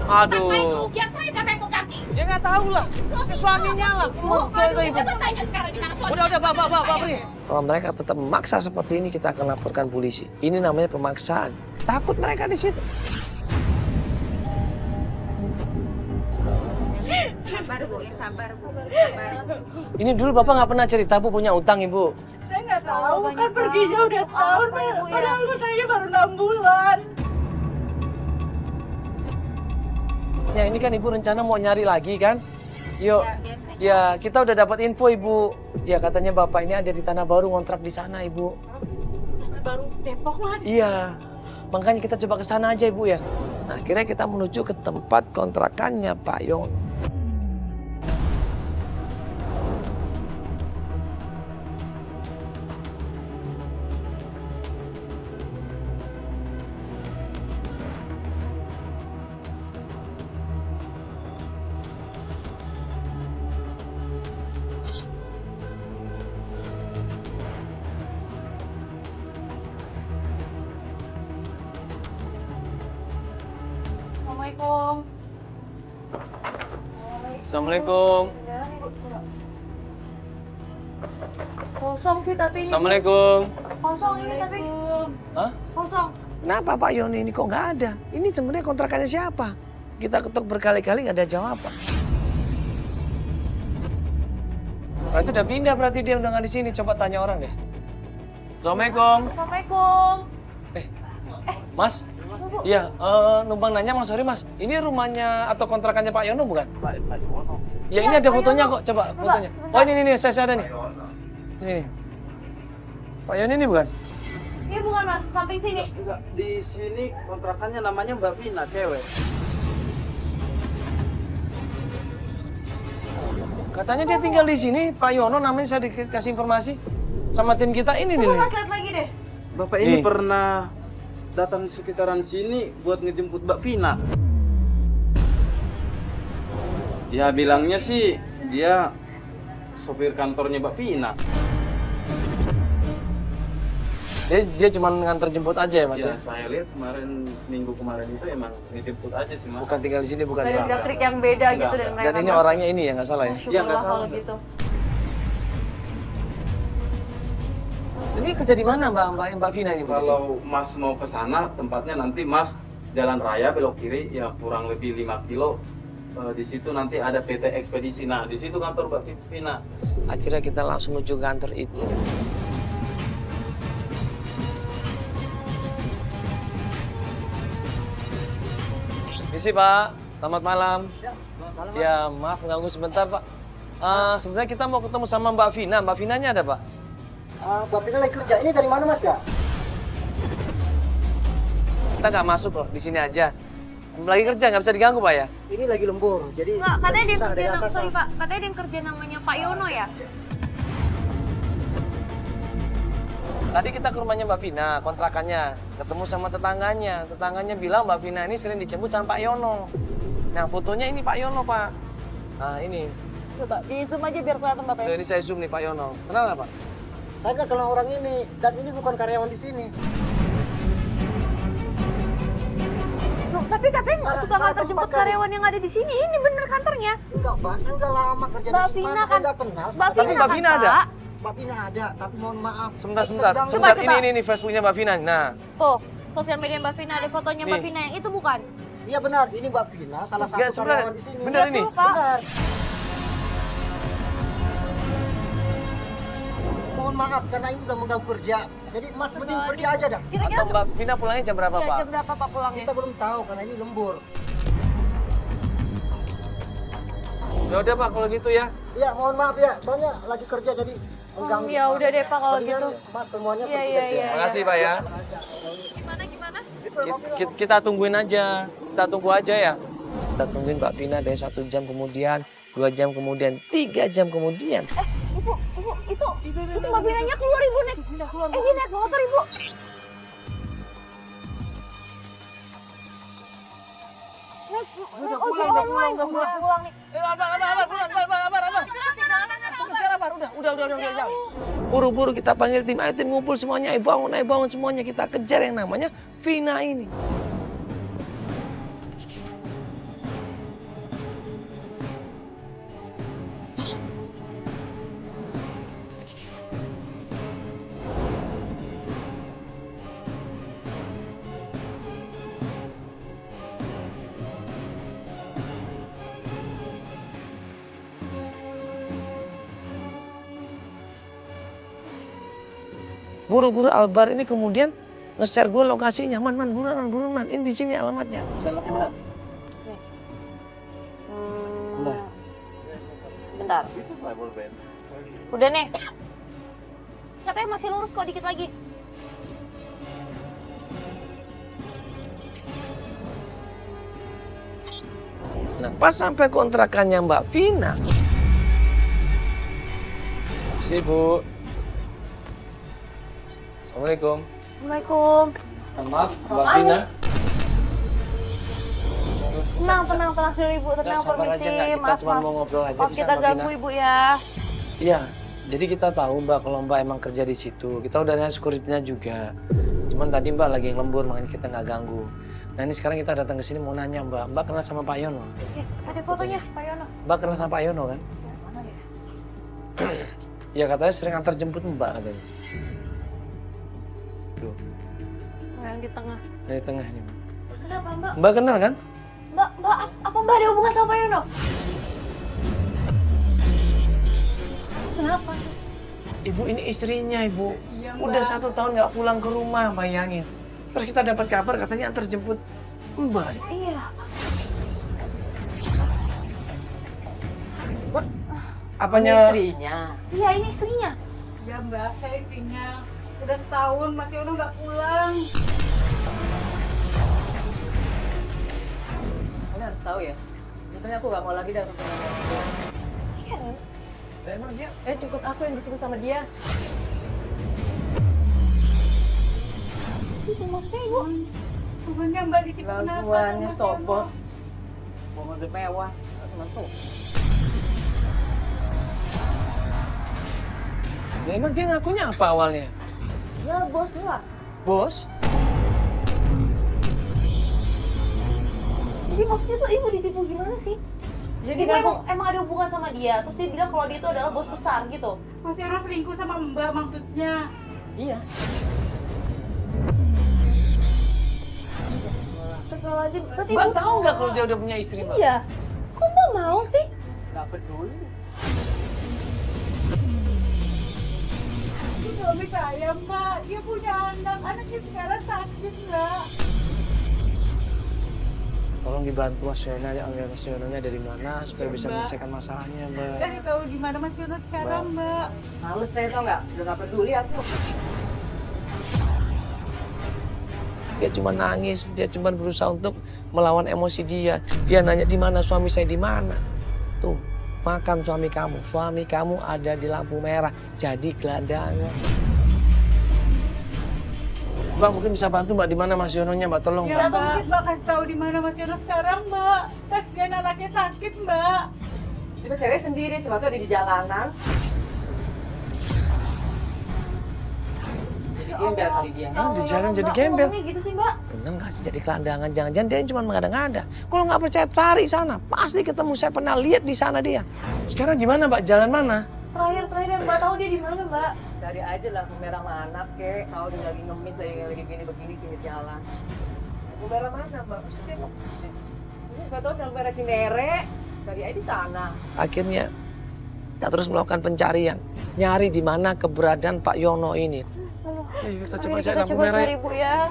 Aduh. Kerugian saya siapa yang mau ganti? Ya nggak tahu lah. Ya, suaminya lah. Itu ibu. Coba tanya sekarang di mana suami. Udah, bapak pergi. Kalau mereka tetap memaksa seperti ini, kita akan laporkan polisi. Ini namanya pemaksaan. Takut mereka di situ. Sabar Bu, sabar Bu. Sabar. Ini dulu bapak nggak pernah cerita bu punya utang ibu. Saya nggak tahu, kan perginya udah setahun, padahal katanya baru 6 bulan. Ya ini kan ibu rencana mau nyari lagi kan? Yuk, ya kita udah dapat info ibu. Ya katanya bapak ini ada di Tanah Baru ngontrak di sana ibu. Tanah Baru Depok Mas. Iya, makanya kita coba ke sana aja ibu ya. Nah akhirnya kita menuju ke tempat kontrakannya Pak Yon. Assalamualaikum. Assalamualaikum. Kosong sih tapi ini. Assalamualaikum. Kosong ini tapi. Hah? Kosong. Kenapa Pak Yon ini kok nggak ada? Ini sebenarnya kontrakannya siapa? Kita ketuk berkali-kali nggak ada jawaban. Berarti udah pindah, berarti dia udah nggak di sini. Coba tanya orang deh. Assalamualaikum. Assalamualaikum. Mas? Iya, numpang nanya Mas, sorry Mas. Ini rumahnya atau kontrakannya Pak Yono bukan? Pak Yono. Ya ini ada Pak fotonya Yono. kok, coba fotonya. Oh ini, saya ada nih. Ini. Pak Yono ini bukan? Ini bukan Mas, samping sini. Enggak, di sini kontrakannya namanya Mbak Vina, cewek. Katanya dia tinggal di sini, Pak Yono namanya saya dikasih informasi sama tim kita ini nih. Coba Mas lihat lagi deh. Bapak ini Nih. pernah datang di sekitaran sini buat ngejemput Mbak Vina. Ya bilangnya sih dia sopir kantornya Mbak Vina. Dia cuma nganter jemput aja ya Mas ya? Ya saya lihat minggu kemarin itu emang ngejemput aja sih Mas. Bukan tinggal di sini, bukan Dari ya? trik yang beda gitu Enggak. dan mereka. Dan ini Mas. orangnya ini ya, nggak salah ya? Iya, nggak Syukurlah salah. kalau gitu. Ini kerja di mana Mbak Vina ini? Bu? Kalau Mas mau ke sana tempatnya nanti Mas jalan raya belok kiri ya kurang lebih 5 kilo. Di situ nanti ada PT Ekspedisi. Nah, di situ kantor Mbak Vina. Akhirnya kita langsung menuju kantor itu. Misi Pak, selamat malam. Ya, maaf mengganggu sebentar Pak. Sebenarnya kita mau ketemu sama Mbak Vina. Mbak Vinanya ada Pak? Mbak Vina lagi kerja. Ini dari mana Mas ya? Kita nggak masuk loh, di sini aja. Lagi kerja, nggak bisa diganggu Pak ya? Ini lagi lembur. Jadi Enggak, katanya dia kita ada kerja yang atasan. sorry Pak, katanya dia kerja namanya Pak Yono ya? Tadi kita ke rumahnya Mbak Vina, kontrakannya. Ketemu sama tetangganya. Tetangganya bilang Mbak Vina ini sering dijemput sama Pak Yono. Nah, fotonya ini Pak Yono, Pak. Nah, ini. Coba di zoom aja biar kelihatan Bapak ya. Dari saya zoom nih Pak Yono. Kenal nggak Pak? Saya nggak kenal orang ini dan ini bukan karyawan di sini. Loh, tapi katanya nggak suka Salah nganter tempat jemput kali. karyawan yang ada di sini. Ini bener kantornya. Enggak, Mbak. Saya udah lama kerja Mbak di sini. Vina Mas, kan- saya nggak kenal. Mbak Tapi Vina Mbak kan, Vina ada? Pak? Mbak Vina ada, tapi mohon maaf. Sebentar, Bisa sebentar. diganggu. Sebentar, Coba. ini Facebooknya Mbak Vina. Nah, Tuh, sosial media Mbak Vina ada fotonya Mbak Nih. Vina yang itu bukan? Iya benar, ini Mbak Vina, salah satu Nggak, sebentar. karyawan di sini. Benar Iya, ini? tuh, Pak. Benar. Mohon maaf karena ini udah mengganggu kerja. Jadi Mas mending pergi aja dah. Kira-kira atau Mbak Vina pulangnya jam berapa ya, Pak? jam berapa Pak pulangnya? Kita belum tahu karena ini lembur. Ya udah Pak, kalau gitu ya. Iya, mohon maaf ya, soalnya lagi kerja jadi mengganggu. ya udah deh Pak kalau Mendingan, gitu. Mas semuanya Iya, pergi iya, aja. iya. Makasih Pak ya. Gimana? Kita tungguin aja. Kita tunggu aja ya. Kita tungguin Mbak Vina dari 1 jam kemudian, 2 jam kemudian, 3 jam kemudian. Ibu, itu Mbak Vinanya keluar Ibu naik. Ini naik motor Ibu. Udah pulang nih. Udah. Buru-buru kita panggil tim, ayo tim ngumpul semuanya, ayo bangun semuanya. Kita kejar yang namanya Vina ini. Buru-buru Albar ini kemudian nge-share gue lokasinya. Man, buruan, man. Ini di sini alamatnya. Alamatnya benar. Bentar. Udah nih. Katanya masih lurus kok dikit lagi. Nah, pas sampai kontrakannya Mbak Vina. Si Bu. Assalamualaikum. Assalamualaikum. Maaf, Mbak Vina. Tenang dulu Ibu, tenang Sabar aja, permisi. nggak, kita Maaf, cuma maaf. mau ngobrol aja. Maaf bisa, kita Mbak ganggu Vina? Ibu ya. Iya, jadi kita tahu Mbak kalau Mbak emang kerja di situ. Kita udah nanya security-nya juga. Cuman tadi Mbak lagi lembur, makanya kita nggak ganggu. Nah ini sekarang kita datang ke sini mau nanya Mbak. Mbak kenal sama Pak Yono? Oke, ada fotonya Pak Yono. Mbak kenal sama Pak Yono kan? Mana ya? Ya katanya sering antar jemput Mbak katanya. Tuh, Yang di tengah. dari tengah ini Mbak. Kenapa Mbak? Mbak kenal kan? Mbak, apa Mbak ada hubungan sama Pak Yono? Kenapa? Ibu ini istrinya Ibu. Udah 1 tahun nggak pulang ke rumah, bayangin. Terus kita dapat kabar katanya antar jemput Mbak. Iya. Apanya? Istrinya. Iya ini istrinya. Ya Mbak, saya istrinya. Udah setahun Mas Yono nggak pulang. Kalian harus tahu ya, sebetulnya aku gak mau lagi datang sama dia. Emang dia? Cukup aku yang bertemu sama dia. Itu maksudnya Ibu. Hubungannya Mbak ditipu Laguannya sobos, bawa mobil mewah, masuk. Ya, emang dia ngakunya apa awalnya? Ya bos lah. Bos? Jadi maksudnya tuh Ibu ditipu gimana sih? Jadi Ibu emang ada hubungan sama dia, terus dia bilang kalau dia itu adalah bos besar gitu. Mas Yono selingkuh sama Mbak maksudnya. iya. Astagfirullahaladzim, berarti Mbak Ibu tahu nggak kalau dia udah punya istri Mbak? Iya. Kok Mbak mau sih? Gak peduli. Itu suami saya Mbak, dia punya anak, anaknya sekarang sakit Mbak. Tolong dibantu Mas Yono, alias Mas Yononya dari mana supaya bisa Mbak. menyelesaikan masalahnya Mbak. Cari tahu di mana Mas Yono sekarang Mbak. Males saya tau gak, udah gak peduli aku. Dia cuma nangis, dia cuma berusaha untuk melawan emosi dia. Dia nanya di mana suami saya di mana. Tuh, makan suami kamu. Suami kamu ada di lampu merah, jadi gelandangan. Mbak mungkin bisa bantu Mbak di mana Mas Yononya Mbak, tolong Ya Mbak. Mbak kasih tahu di mana Mas Yono sekarang Mbak. Kasihan anaknya sakit Mbak. Coba cari sendiri, sebab ada di jalanan. Jadi gembel kali dia. Ah, di jalan jadi Mbak, gembel. ngomongnya gitu sih Mbak. Bener nggak sih jadi gelandangan? Jangan-jangan dia cuma mengada-ngada. Kalau nggak percaya cari sana, pasti ketemu. Saya pernah lihat di sana dia. Sekarang di mana Mbak? Jalan mana? Terakhir yang Mbak tahu dia di mana Mbak? Cari aja lah merah mana kek, tahu dia lagi ngemis, lagi begini pinggir jalan. Lampu merah mana Mbak? Maksudnya Mbak? Ini nggak tahu lampu merah Cinere, cari aja di sana. Akhirnya kita terus melakukan pencarian, nyari di mana keberadaan Pak Yono ini. Kita coba cari lampu merah. Cari Bu ya.